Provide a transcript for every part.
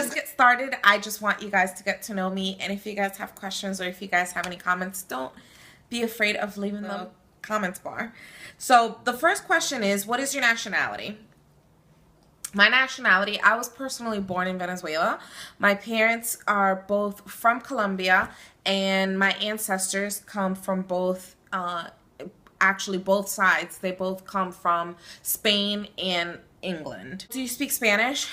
let's get started. I just want you guys to get to know me, and if you guys have questions or if you guys have any comments, don't be afraid of leaving the comments bar. So the first question is, what is your nationality? My nationality, I was personally born in Venezuela. My parents are both from Colombia, and my ancestors come from both, actually both sides. They both come from Spain and England. Do you speak Spanish?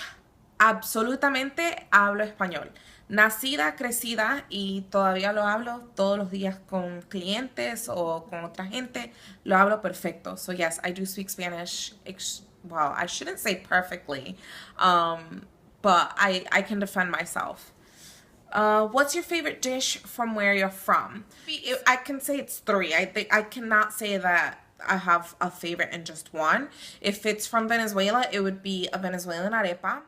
Absolutamente hablo español. Nacida, crecida y todavía lo hablo todos los días con clientes o con otra gente. Lo hablo perfecto. So yes, I do speak Spanish. Well, I shouldn't say perfectly, but I can defend myself. What's your favorite dish from where you're from? I can say it's three. I cannot say that I have a favorite in just one. If it's from Venezuela, it would be a Venezuelan arepa.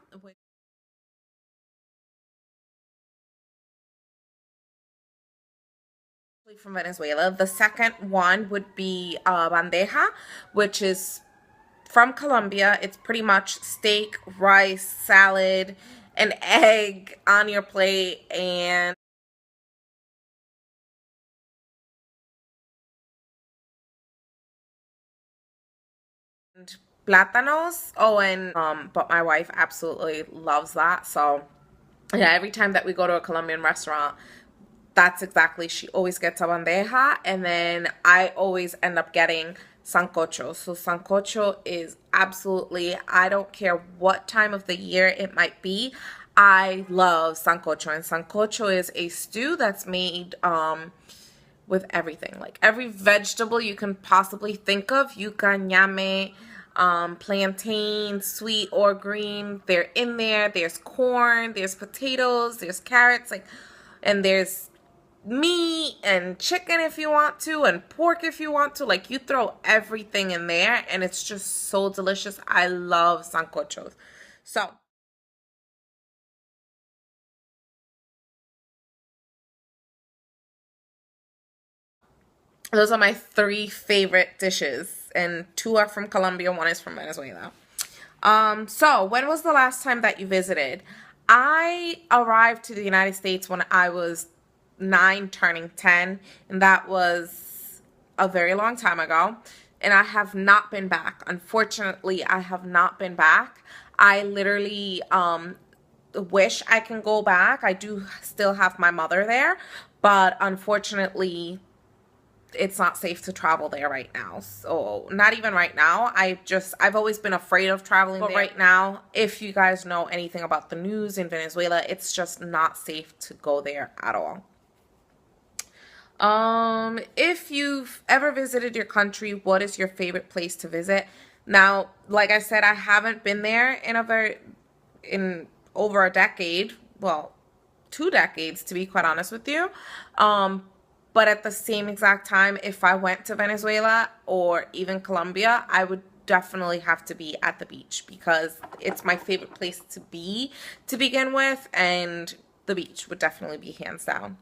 From Venezuela. The second one would be bandeja, which is from Colombia. It's pretty much steak, rice, salad, an egg on your plate, and plátanos. Oh, and but my wife absolutely loves that. So yeah, every time that we go to a Colombian restaurant, that's exactly, she always gets a bandeja, and then I always end up getting sancocho. So sancocho is absolutely, I don't care what time of the year it might be, I love sancocho. And sancocho is a stew that's made with everything, like every vegetable you can possibly think of. Yuca, ñame, plantain, sweet or green, they're in there. There's corn, there's potatoes, there's carrots, like, and there's meat and chicken if you want to, and pork if you want to. Like, you throw everything in there and it's just so delicious. I love sancochos. So those are my three favorite dishes, and two are from Colombia, one is from Venezuela. So when was the last time that you visited? I arrived to the United States when I was 9 turning 10, and that was a very long time ago, and I have not been back. Unfortunately, I have not been back. I literally wish I can go back. I do still have my mother there, but unfortunately it's not safe to travel there right now. So not even right now. I've always been afraid of traveling there. But right now, if you guys know anything about the news in Venezuela, it's just not safe to go there at all. If you've ever visited your country, what is your favorite place to visit? Now, like I said, I haven't been there in over a decade. Well, 2 decades, to be quite honest with you. But at the same exact time, if I went to Venezuela or even Colombia, I would definitely have to be at the beach, because it's my favorite place to be to begin with, and the beach would definitely be hands down.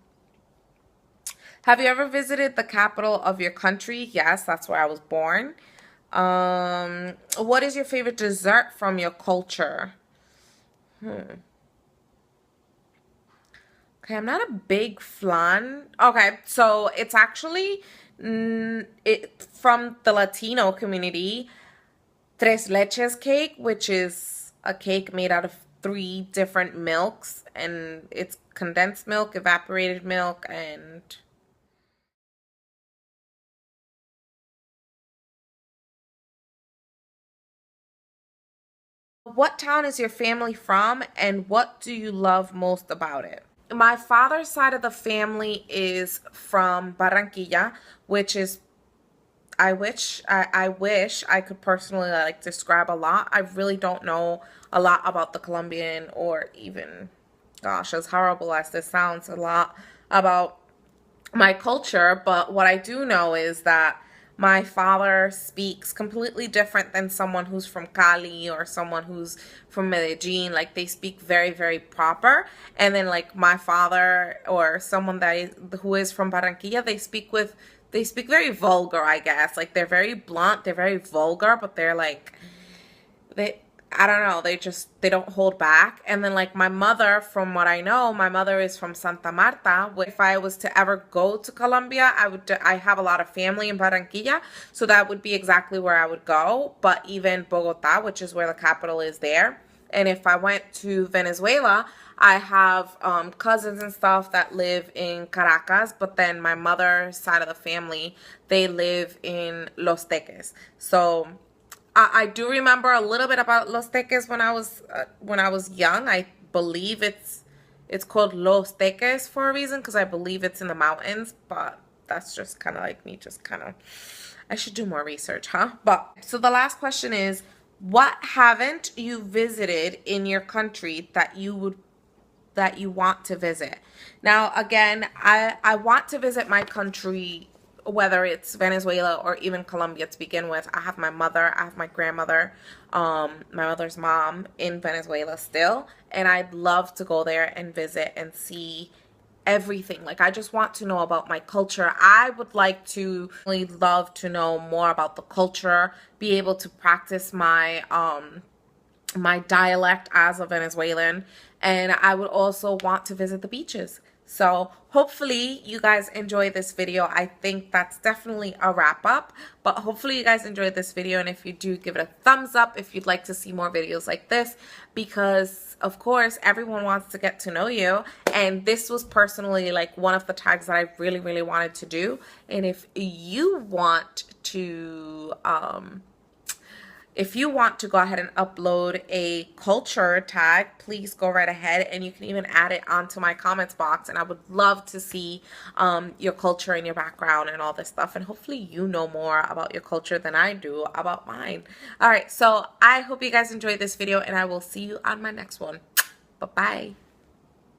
Have you ever visited the capital of your country? Yes, that's where I was born. What is your favorite dessert from your culture? Okay, I'm not a big flan. Okay, so it's actually from the Latino community, tres leches cake, which is a cake made out of 3 different milks, and it's condensed milk, evaporated milk, and what town is your family from, and what do you love most about it? My father's side of the family is from Barranquilla, which is, I wish I could personally like describe a lot. I really don't know a lot about the Colombian, or even, gosh, as horrible as this sounds, a lot about my culture. But what I do know is that my father speaks completely different than someone who's from Cali or someone who's from Medellin. Like, they speak very, very proper. And then like my father or someone who is from Barranquilla, they speak very vulgar, I guess. Like, they're very blunt, they're very vulgar, but they're like, I don't know, they don't hold back. And then like my mother, from what I know, my mother is from Santa Marta. If I was to ever go to Colombia, I have a lot of family in Barranquilla, so that would be exactly where I would go. But even Bogota, which is where the capital is, there. And if I went to Venezuela, I have cousins and stuff that live in Caracas, but then my mother's side of the family, they live in Los Teques. So I do remember a little bit about Los Teques when I was young. I believe it's called Los Teques for a reason, because I believe it's in the mountains, but that's just kind of like me, just kind of, I should do more research, huh? But so the last question is, what haven't you visited in your country that you want to visit? Now, again, I want to visit my country, whether it's Venezuela or even Colombia to begin with. I have my mother, I have my grandmother, my mother's mom in Venezuela still, and I'd love to go there and visit and see everything. Like, I just want to know about my culture. I would like to really love to know more about the culture, be able to practice my my dialect as a Venezuelan, and I would also want to visit the beaches. So hopefully you guys enjoy this video. I think that's definitely a wrap up, but hopefully you guys enjoyed this video, and if you do, give it a thumbs up if you'd like to see more videos like this, because of course everyone wants to get to know you, and this was personally like one of the tags that I really wanted to do. And if you want to go ahead and upload a culture tag, please go right ahead, and you can even add it onto my comments box, and I would love to see your culture and your background and all this stuff, and hopefully you know more about your culture than I do about mine. All right, so I hope you guys enjoyed this video, and I will see you on my next one. Bye-bye.